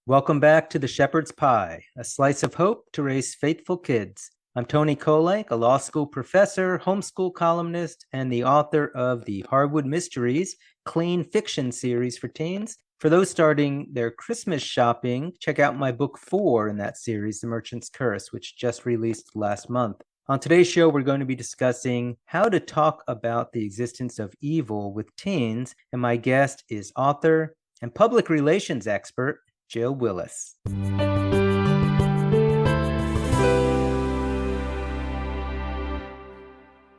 Welcome back to The Shepherd's Pie, a slice of hope to raise faithful kids. I'm Tony Kolenc, a law school professor, homeschool columnist, and the author of the Harwood Mysteries clean fiction series for teens. For those starting their Christmas shopping, check out my book 4 in that series, The Merchant's Curse, which just released last month. On today's show, we're going to be discussing how to talk about the existence of evil with teens, and my guest is author and public relations expert, Jill Willis.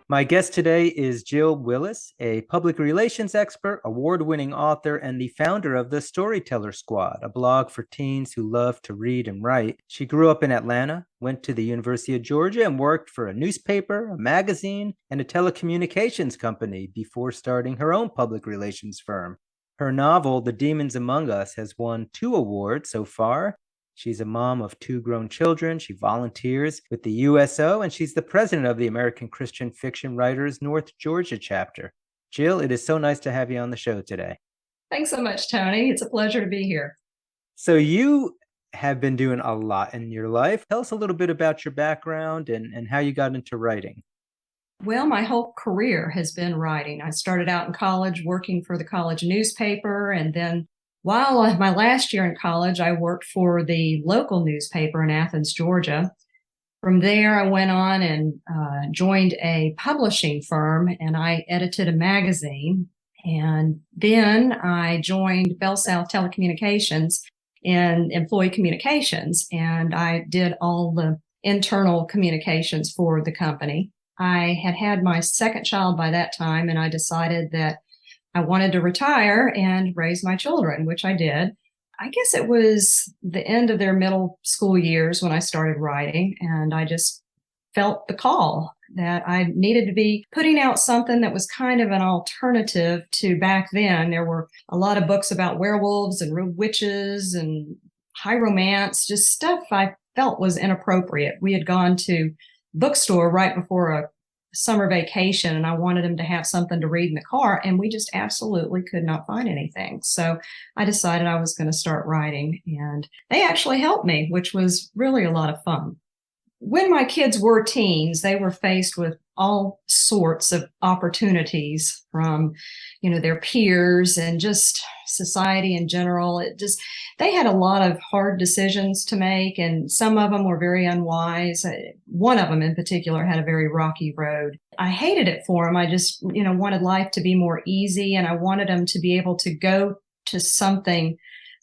My guest today is Jill Willis, a public relations expert, award-winning author, and the founder of the Storyteller Squad, a blog for teens who love to read and write. She grew up in Atlanta, went to the University of Georgia, and worked for a newspaper, a magazine, and a telecommunications company before starting her own public relations firm. Her novel, The Demons Among Us, has won 2 awards so far. She's a mom of 2 grown children. She volunteers with the USO, and she's the president of the American Christian Fiction Writers North Georgia chapter. Jill, it is so nice to have you on the show today. Thanks so much, Tony. It's a pleasure to be here. So you have been doing a lot in your life. Tell us a little bit about your background and how you got into writing. Well, my whole career has been writing. I started out in college working for the college newspaper, and then while my last year in college, I worked for the local newspaper in Athens, Georgia. From there, I went on and joined a publishing firm, and I edited a magazine. And then I joined Bell South Telecommunications in employee communications, and I did all the internal communications for the company. I had had my second child by that time, and I decided that I wanted to retire and raise my children, which I did. I guess it was the end of their middle school years when I started writing, and I just felt the call that I needed to be putting out something that was kind of an alternative to back then. There were a lot of books about werewolves and witches and high romance, just stuff I felt was inappropriate. We had gone to bookstore right before a summer vacation, and I wanted them to have something to read in the car, and we just absolutely could not find anything. So I decided I was going to start writing, and they actually helped me, which was really a lot of fun. When my kids were teens, they were faced with all sorts of opportunities from, their peers and just society in general. They had a lot of hard decisions to make, and some of them were very unwise. One of them in particular had a very rocky road. I hated it for them. I just, wanted life to be more easy, and I wanted them to be able to go to something,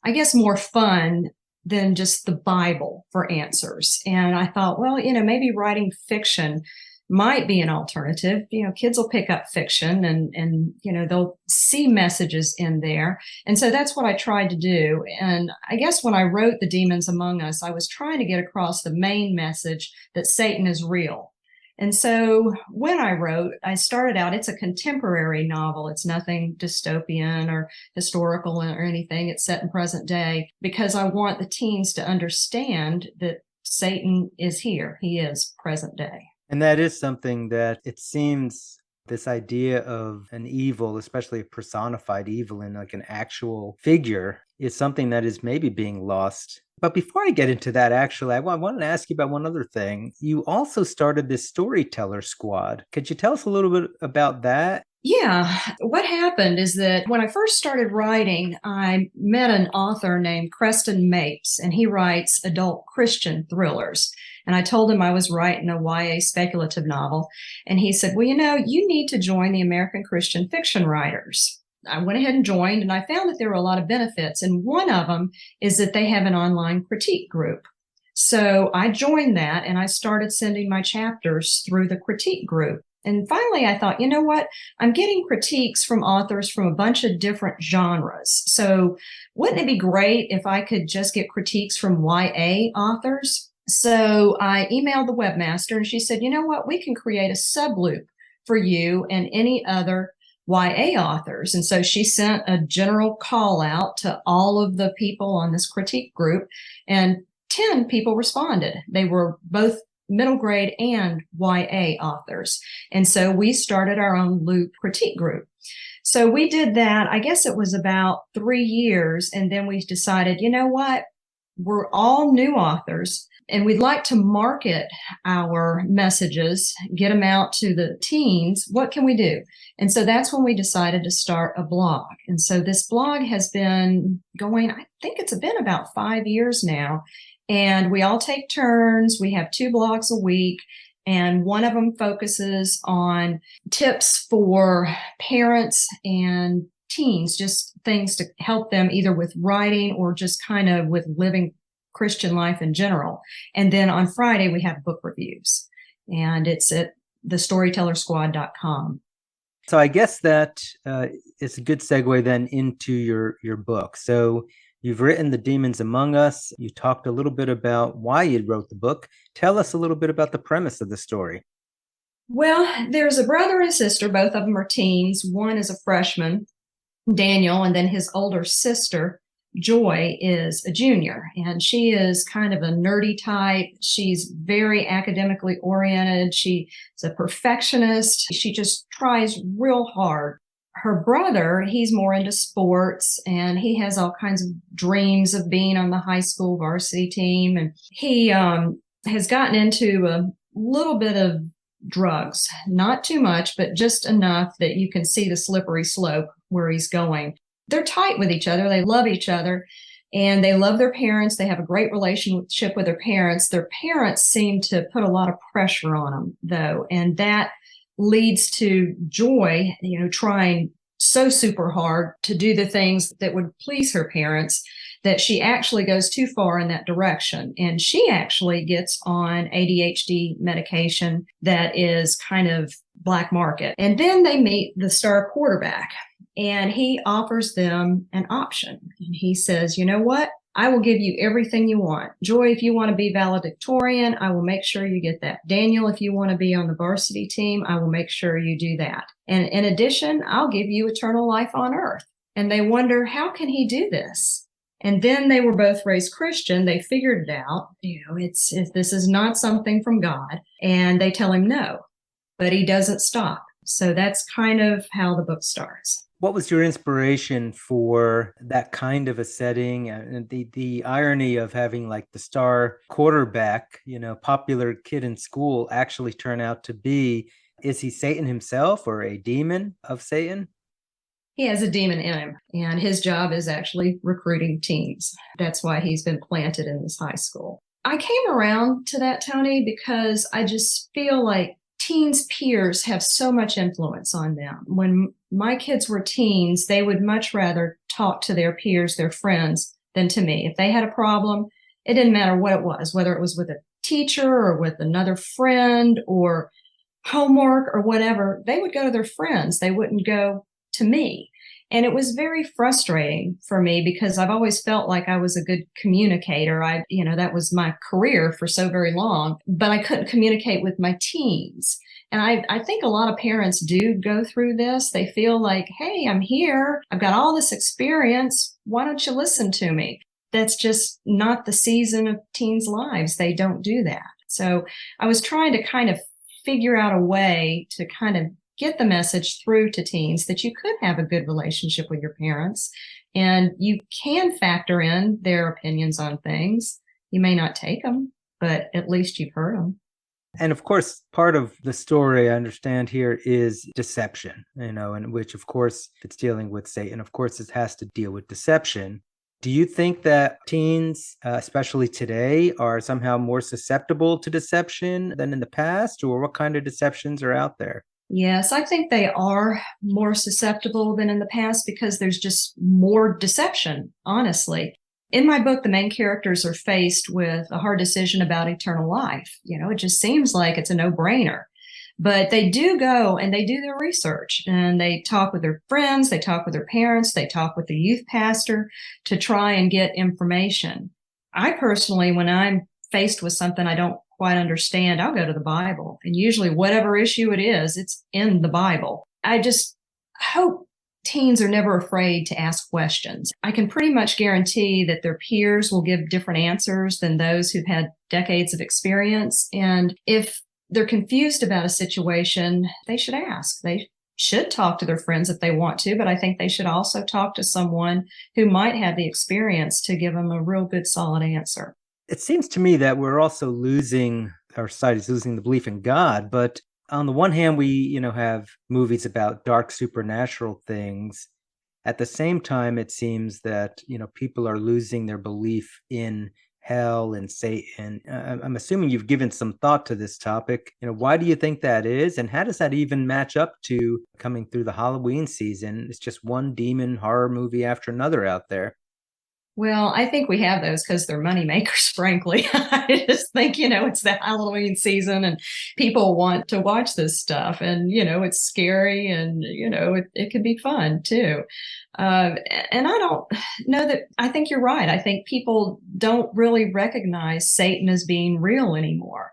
I guess, more fun than just the Bible for answers. And I thought, well, maybe writing fiction might be an alternative. Kids will pick up fiction and they'll see messages in there. And so that's what I tried to do. And I guess when I wrote The Demons Among Us, I was trying to get across the main message that Satan is real. And so when I wrote, I started out, it's a contemporary novel. It's nothing dystopian or historical or anything. It's set in present day because I want the teens to understand that Satan is here. He is present day. And that is something that it seems this idea of an evil, especially a personified evil in like an actual figure, is something that is maybe being lost. But before I get into that, actually, I wanted to ask you about one other thing. You also started this Storyteller Squad. Could you tell us a little bit about that? Yeah. What happened is that when I first started writing, I met an author named Preston Mapes, and he writes adult Christian thrillers. And I told him I was writing a YA speculative novel. And he said, well, you need to join the American Christian Fiction Writers. I went ahead and joined, and I found that there were a lot of benefits. And one of them is that they have an online critique group. So I joined that, and I started sending my chapters through the critique group. And finally, I thought, you know what? I'm getting critiques from authors from a bunch of different genres. So wouldn't it be great if I could just get critiques from YA authors? So I emailed the webmaster, and she said, you know what? We can create a subloop for you and any other YA authors. And so she sent a general call out to all of the people on this critique group, and 10 people responded. They were both middle grade and YA authors. And so we started our own Loop critique group. So we did that, I guess it was about 3 years. And then we decided, you know what? We're all new authors and we'd like to market our messages, get them out to the teens. What can we do? And so that's when we decided to start a blog. And so this blog has been going, I think it's been about 5 years now. And we all take turns. We have 2 blogs a week. And one of them focuses on tips for parents and teens, just things to help them either with writing or just kind of with living Christian life in general. And then on Friday, we have book reviews, and it's at thestorytellersquad.com. So I guess that is a good segue then into your book. So you've written The Demons Among Us. You talked a little bit about why you wrote the book. Tell us a little bit about the premise of the story. Well, there's a brother and a sister. Both of them are teens. One is a freshman, Daniel, and then his older sister, Joy, is a junior. And she is kind of a nerdy type. She's very academically oriented. She's a perfectionist. She just tries real hard. Her brother, he's more into sports, and he has all kinds of dreams of being on the high school varsity team. And he has gotten into a little bit of drugs, not too much, but just enough that you can see the slippery slope where he's going. They're tight with each other. They love each other, and they love their parents. They have a great relationship with their parents. Their parents seem to put a lot of pressure on them, though, and that leads to Joy, trying so super hard to do the things that would please her parents that she actually goes too far in that direction. And she actually gets on ADHD medication that is kind of black market. And then they meet the star quarterback, and he offers them an option. And he says, you know what? I will give you everything you want. Joy, if you want to be valedictorian, I will make sure you get that. Daniel, if you want to be on the varsity team, I will make sure you do that. And in addition, I'll give you eternal life on earth. And they wonder, how can he do this? And then they were both raised Christian. They figured it out. If this is not something from God. And they tell him no, but he doesn't stop. So that's kind of how the book starts. What was your inspiration for that kind of a setting, and the irony of having like the star quarterback, popular kid in school actually turn out to be, is he Satan himself or a demon of Satan? He has a demon in him, and his job is actually recruiting teens. That's why he's been planted in this high school. I came around to that, Tony, because I just feel like teens' peers have so much influence on them. When my kids were teens, they would much rather talk to their peers, their friends, than to me. If they had a problem, it didn't matter what it was, whether it was with a teacher or with another friend or homework or whatever, they would go to their friends. They wouldn't go to me. And it was very frustrating for me because I've always felt like I was a good communicator. That was my career for so very long, but I couldn't communicate with my teens. And I think a lot of parents do go through this. They feel like, hey, I'm here. I've got all this experience. Why don't you listen to me? That's just not the season of teens' lives. They don't do that. So I was trying to kind of figure out a way to kind of get the message through to teens that you could have a good relationship with your parents and you can factor in their opinions on things. You may not take them, but at least you've heard them. And of course, part of the story I understand here is deception, and which, of course, if it's dealing with Satan, of course, it has to deal with deception. Do you think that teens, especially today, are somehow more susceptible to deception than in the past, or what kind of deceptions are out there? Yes, I think they are more susceptible than in the past because there's just more deception, honestly. In my book, the main characters are faced with a hard decision about eternal life. It just seems like it's a no-brainer. But they do go and they do their research and they talk with their friends, they talk with their parents, they talk with the youth pastor to try and get information. I personally, when I'm faced with something I don't quite understand, I'll go to the Bible. And usually whatever issue it is, it's in the Bible. I hope teens are never afraid to ask questions. I can pretty much guarantee that their peers will give different answers than those who've had decades of experience. And if they're confused about a situation, they should ask. They should talk to their friends if they want to, but I think they should also talk to someone who might have the experience to give them a real good, solid answer. It seems to me that we're also losing, our society's losing the belief in God, but on the one hand, we, have movies about dark supernatural things. At the same time, it seems that, people are losing their belief in hell and Satan. I'm assuming you've given some thought to this topic. Why do you think that is? And how does that even match up to coming through the Halloween season? It's just one demon horror movie after another out there. Well, I think we have those because they're moneymakers, frankly. I just think, it's the Halloween season and people want to watch this stuff. And, it's scary and, it can be fun too. And I don't know that, I think you're right. I think people don't really recognize Satan as being real anymore.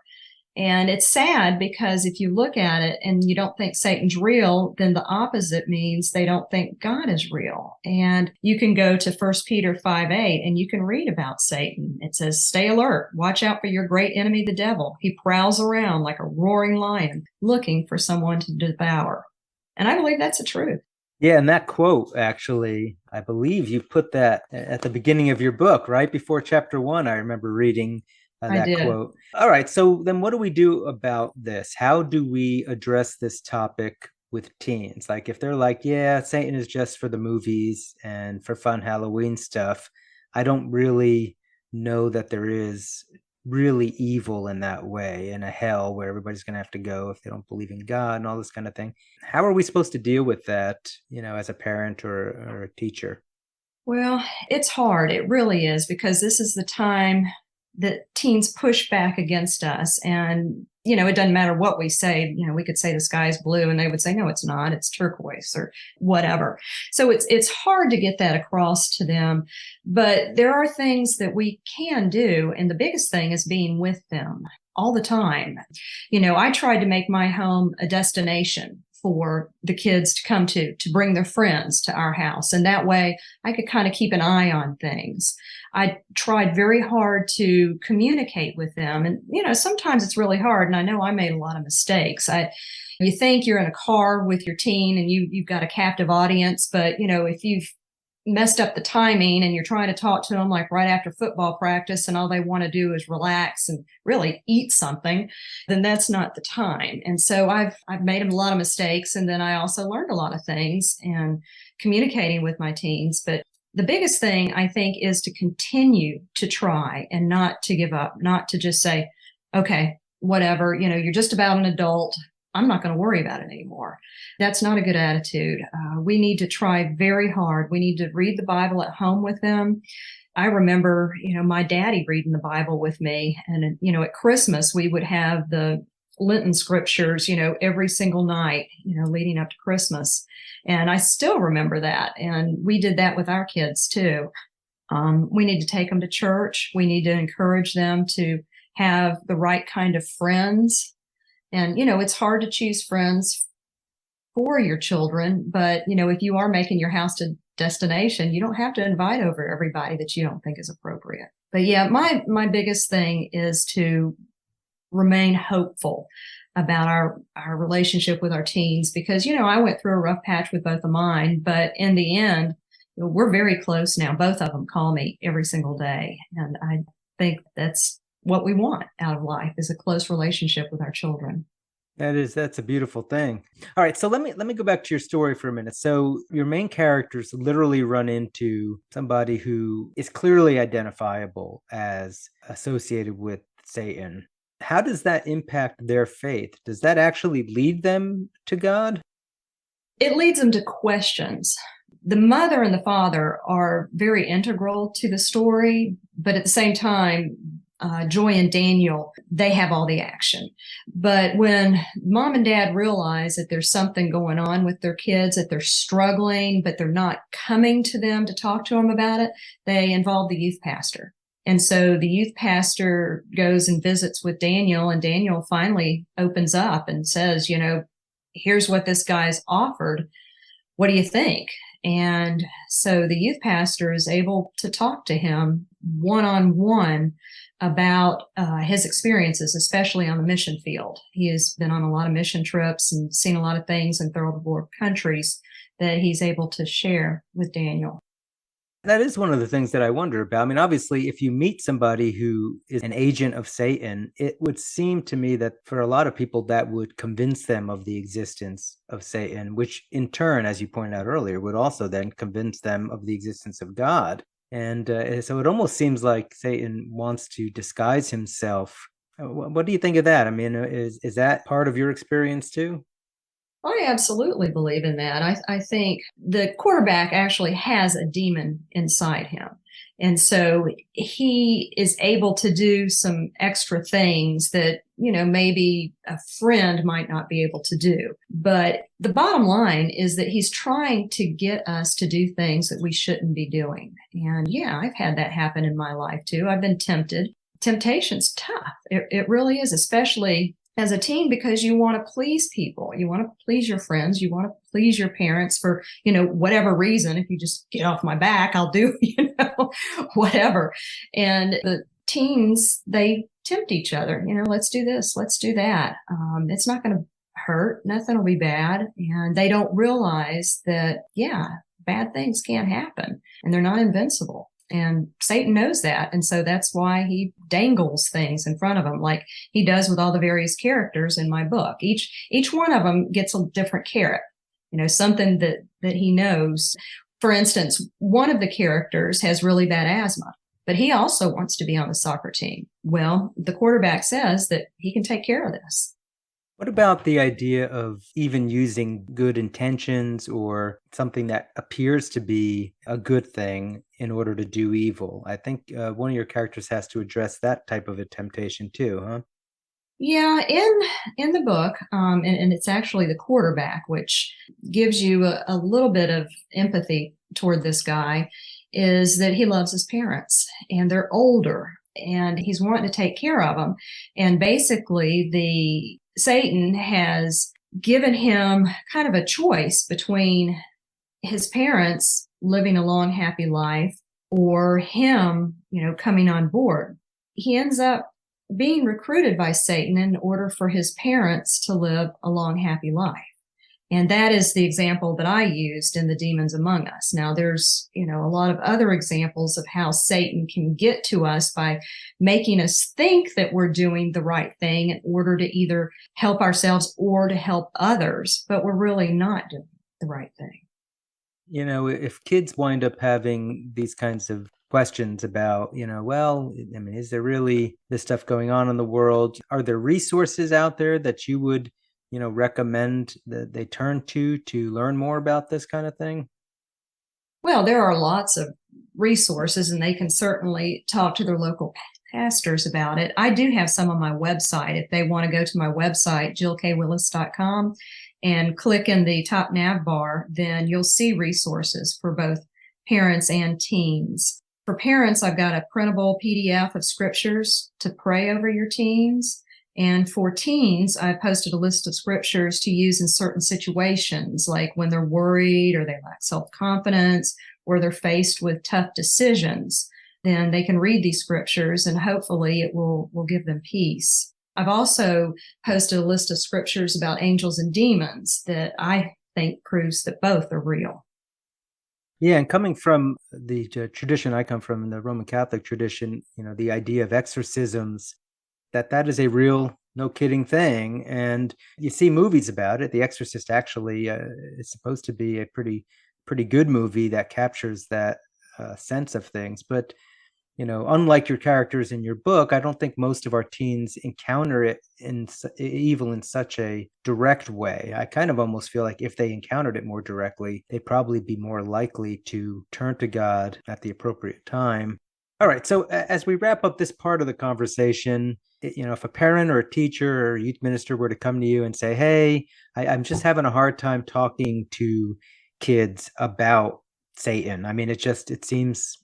And it's sad because if you look at it and you don't think Satan's real, then the opposite means they don't think God is real. And you can go to 1 Peter 5:8 and you can read about Satan. It says, "Stay alert, watch out for your great enemy, the devil. He prowls around like a roaring lion, looking for someone to devour." And I believe that's the truth. Yeah, and that quote, actually, I believe you put that at the beginning of your book, right before chapter 1. I remember reading that quote. All right. So then what do we do about this? How do we address this topic with teens? Like if they're like, yeah, Satan is just for the movies and for fun Halloween stuff, I don't really know that there is really evil in that way, in a hell where everybody's going to have to go if they don't believe in God and all this kind of thing. How are we supposed to deal with that, as a parent or a teacher? Well, it's hard. It really is, because this is the time that teens push back against us. And, it doesn't matter what we say. We could say the sky is blue and they would say, no, it's not. It's turquoise or whatever. So it's hard to get that across to them. But there are things that we can do. And the biggest thing is being with them all the time. I tried to make my home a destination for the kids to come to bring their friends to our house. And that way I could kind of keep an eye on things. I tried very hard to communicate with them. And, sometimes it's really hard. And I know I made a lot of mistakes. You think you're in a car with your teen and you've got a captive audience, but, if you've messed up the timing and you're trying to talk to them like right after football practice and all they want to do is relax and really eat something, then that's not the time. And so I've made a lot of mistakes. And then I also learned a lot of things and communicating with my teens. But the biggest thing I think is to continue to try and not to give up, not to just say, okay, whatever, you're just about an adult. I'm not going to worry about it anymore. That's not a good attitude. We need to try very hard. We need to read the Bible at home with them. I remember, my daddy reading the Bible with me. And, at Christmas, we would have the Lenten scriptures, every single night, leading up to Christmas. And I still remember that. And we did that with our kids too. We need to take them to church. We need to encourage them to have the right kind of friends. And, it's hard to choose friends for your children. But, if you are making your house a destination, you don't have to invite over everybody that you don't think is appropriate. But yeah, my biggest thing is to remain hopeful about our relationship with our teens, because, I went through a rough patch with both of mine, but in the end, we're very close now. Both of them call me every single day. And I think that's what we want out of life, is a close relationship with our children. That's a beautiful thing. All right. So let me go back to your story for a minute. So your main characters literally run into somebody who is clearly identifiable as associated with Satan. How does that impact their faith? Does that actually lead them to God? It leads them to questions. The mother and the father are very integral to the story, but at the same time, Joy and Daniel, they have all the action. But when mom and dad realize that there's something going on with their kids, that they're struggling, but they're not coming to them to talk to them about it, they involve the youth pastor. And so the youth pastor goes and visits with Daniel, and Daniel finally opens up and says, here's what this guy's offered. what do you think? And so the youth pastor is able to talk to him one on one about his experiences, especially on the mission field. He has been on a lot of mission trips and seen a lot of things in third world countries that he's able to share with Daniel. That is one of the things that I wonder about. I mean, obviously, if you meet somebody who is an agent of Satan, it would seem to me that for a lot of people, that would convince them of the existence of Satan, which in turn, as you pointed out earlier, would also then convince them of the existence of God. And so it almost seems like Satan wants to disguise himself. What do you think of that? I mean, is that part of your experience too? I absolutely believe in that. I think the quarterback actually has a demon inside him. And so he is able to do some extra things that, maybe a friend might not be able to do. But the bottom line is that he's trying to get us to do things that we shouldn't be doing. And yeah, I've had that happen in my life too. I've been tempted. Temptation's tough. It really is, especially as a teen, because you want to please people. You want to please your friends. You want to please your parents for, whatever reason. If you just get off my back, I'll do, whatever. And the teens, they tempt each other. Let's do this. Let's do that. It's not going to hurt. Nothing will be bad. And they don't realize that, yeah, bad things can happen and they're not invincible. And Satan knows that. And so that's why he dangles things in front of him, like he does with all the various characters in my book. Each one of them gets a different carrot, something that he knows. For instance, one of the characters has really bad asthma, but he also wants to be on the soccer team. Well, the quarterback says that he can take care of this. What about the idea of even using good intentions or something that appears to be a good thing in order to do evil? I think one of your characters has to address that type of a temptation too, huh? Yeah, in the book, and it's actually the quarterback, which gives you a little bit of empathy toward this guy, is that he loves his parents and they're older and he's wanting to take care of them. And basically, the Satan has given him kind of a choice between his parents living a long, happy life or him, coming on board. He ends up being recruited by Satan in order for his parents to live a long, happy life. And that is the example that I used in The Demons Among Us. Now, there's, a lot of other examples of how Satan can get to us by making us think that we're doing the right thing in order to either help ourselves or to help others, but we're really not doing the right thing. If kids wind up having these kinds of questions about, is there really this stuff going on in the world? Are there resources out there that you would recommend that they turn to learn more about this kind of thing? Well, there are lots of resources and they can certainly talk to their local pastors about it. I do have some on my website. If they want to go to my website, jillkwillis.com, and click in the top nav bar, then you'll see resources for both parents and teens. For parents, I've got a printable PDF of scriptures to pray over your teens. And for teens, I posted a list of scriptures to use in certain situations, like when they're worried or they lack self-confidence or they're faced with tough decisions. Then they can read these scriptures and hopefully it will give them peace. I've also posted a list of scriptures about angels and demons that I think proves that both are real. Yeah, and coming from the tradition I come from, the Roman Catholic tradition, the idea of exorcisms, that is a real, no kidding thing. And you see movies about it. The Exorcist actually is supposed to be a pretty good movie that captures that sense of things. But, unlike your characters in your book, I don't think most of our teens encounter it in evil in such a direct way. I kind of almost feel like if they encountered it more directly, they'd probably be more likely to turn to God at the appropriate time. All right. So as we wrap up this part of the conversation, if a parent or a teacher or a youth minister were to come to you and say, hey, I'm just having a hard time talking to kids about Satan. I mean, it seems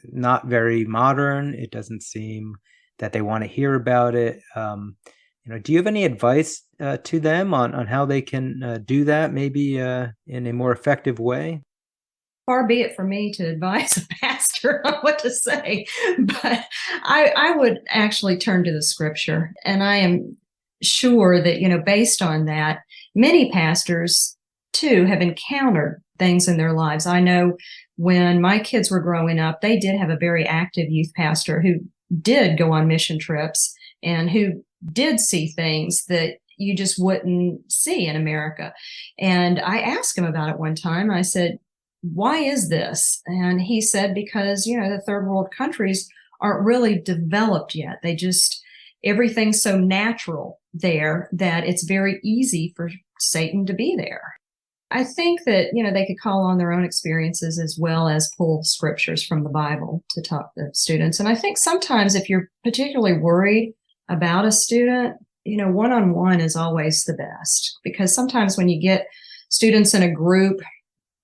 not very modern. It doesn't seem that they want to hear about it. Do you have any advice to them on how they can do that, maybe in a more effective way? Far be it from me to advise a pastor on what to say, but I would actually turn to the scripture. And I am sure that, based on that, many pastors too have encountered things in their lives. I know when my kids were growing up, they did have a very active youth pastor who did go on mission trips and who did see things that you just wouldn't see in America. And I asked him about it one time. I said, why is this? And he said, because, the third world countries aren't really developed yet. Everything's so natural there that it's very easy for Satan to be there. I think that, they could call on their own experiences as well as pull scriptures from the Bible to talk to students. And I think sometimes if you're particularly worried about a student, one-on-one is always the best, because sometimes when you get students in a group,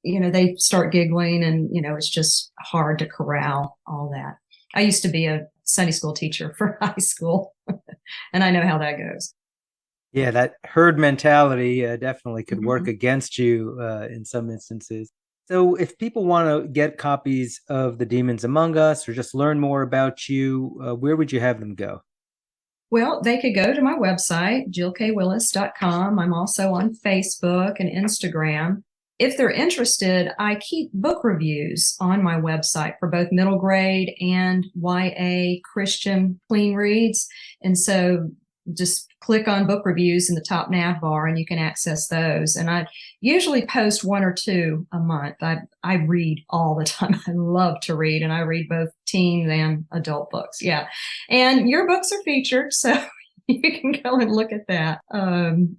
they start giggling and, it's just hard to corral all that. I used to be a Sunday school teacher for high school, and I know how that goes. Yeah, that herd mentality definitely could work against you in some instances. So if people want to get copies of The Demons Among Us or just learn more about you, where would you have them go? Well, they could go to my website, jillkwillis.com. I'm also on Facebook and Instagram. If they're interested, I keep book reviews on my website for both middle grade and YA Christian clean reads. And so just click on book reviews in the top nav bar and you can access those. And I usually post one or two a month. I read all the time. I love to read, and I read both teen and adult books. Yeah. And your books are featured, so you can go and look at that.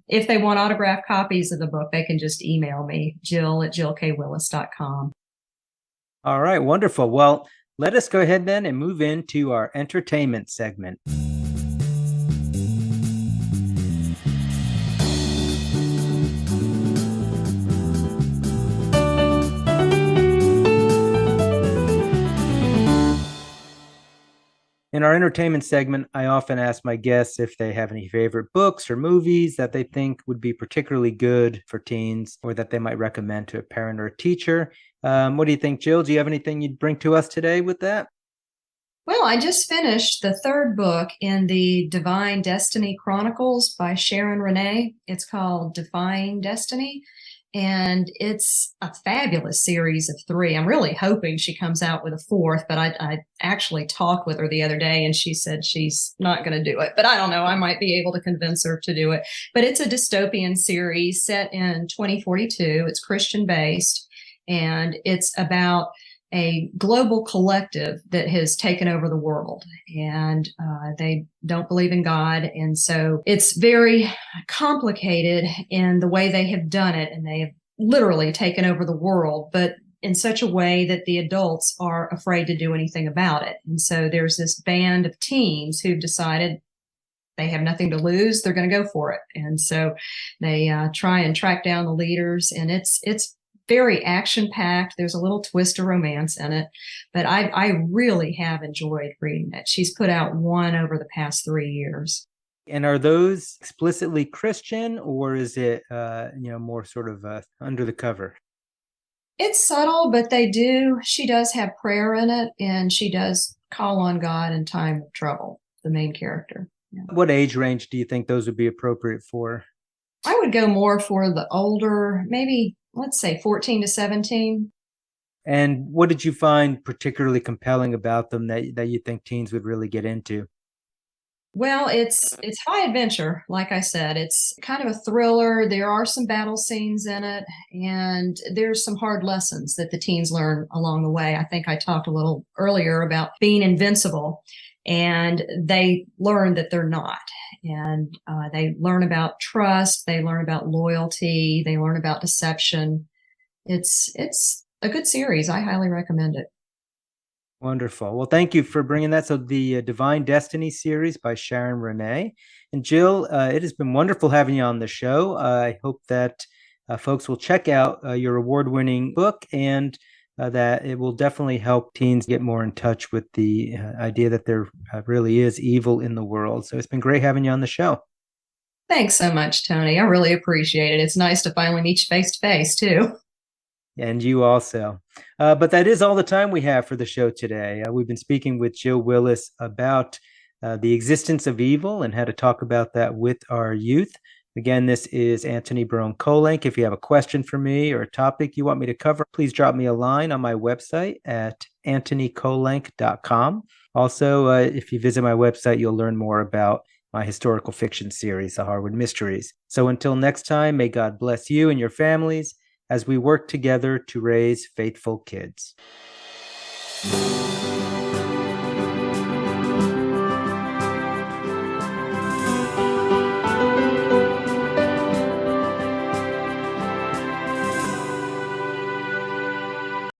If they want autographed copies of the book, they can just email me, jill@jillkwillis.com. All right, wonderful. Well, let us go ahead then and move into our entertainment segment. In our entertainment segment, I often ask my guests if they have any favorite books or movies that they think would be particularly good for teens or that they might recommend to a parent or a teacher. What do you think, Jill? Do you have anything you'd bring to us today with that? Well, I just finished the third book in the Defying Destiny Chronicles by Sharon Rene. It's called Defying Destiny, and it's a fabulous series of 3. I'm really hoping she comes out with a 4th, but I actually talked with her the other day and she said she's not going to do it. But I don't know. I might be able to convince her to do it. But it's a dystopian series set in 2042. It's Christian based, and it's about a global collective that has taken over the world, and they don't believe in God. And so it's very complicated in the way they have done it. And they have literally taken over the world, but in such a way that the adults are afraid to do anything about it. And so there's this band of teens who've decided they have nothing to lose. They're going to go for it. And so they try and track down the leaders, and it's very action-packed. There's a little twist of romance in it, but I really have enjoyed reading it. She's put out one over the past 3 years. And are those explicitly Christian, or is it, more sort of under the cover? It's subtle, but she does have prayer in it, and she does call on God in time of trouble, the main character. Yeah. What age range do you think those would be appropriate for? I would go more for the older, maybe, let's say 14 to 17. And what did you find particularly compelling about them that you think teens would really get into? Well, it's high adventure. Like I said, it's kind of a thriller. There are some battle scenes in it, and there's some hard lessons that the teens learn along the way. I think I talked a little earlier about being invincible, and they learn that they're not. And they learn about trust. They learn about loyalty. They learn about deception. It's a good series. I highly recommend it. Wonderful. Well, thank you for bringing that. So the Divine Destiny series by Sharon Rene. And Jill, it has been wonderful having you on the show. I hope that folks will check out your award-winning book, and that it will definitely help teens get more in touch with the idea that there really is evil in the world. So it's been great having you on the show. Thanks so much, Tony. I really appreciate it. It's nice to finally meet you face to face, too. And you also. But that is all the time we have for the show today. We've been speaking with Jill Willis about the existence of evil and how to talk about that with our youth. Again, this is Antony Barone Kolenc. If you have a question for me or a topic you want me to cover, please drop me a line on my website at antonykolenc.com. Also, if you visit my website, you'll learn more about my historical fiction series, The Harwood Mysteries. So until next time, may God bless you and your families as we work together to raise faithful kids.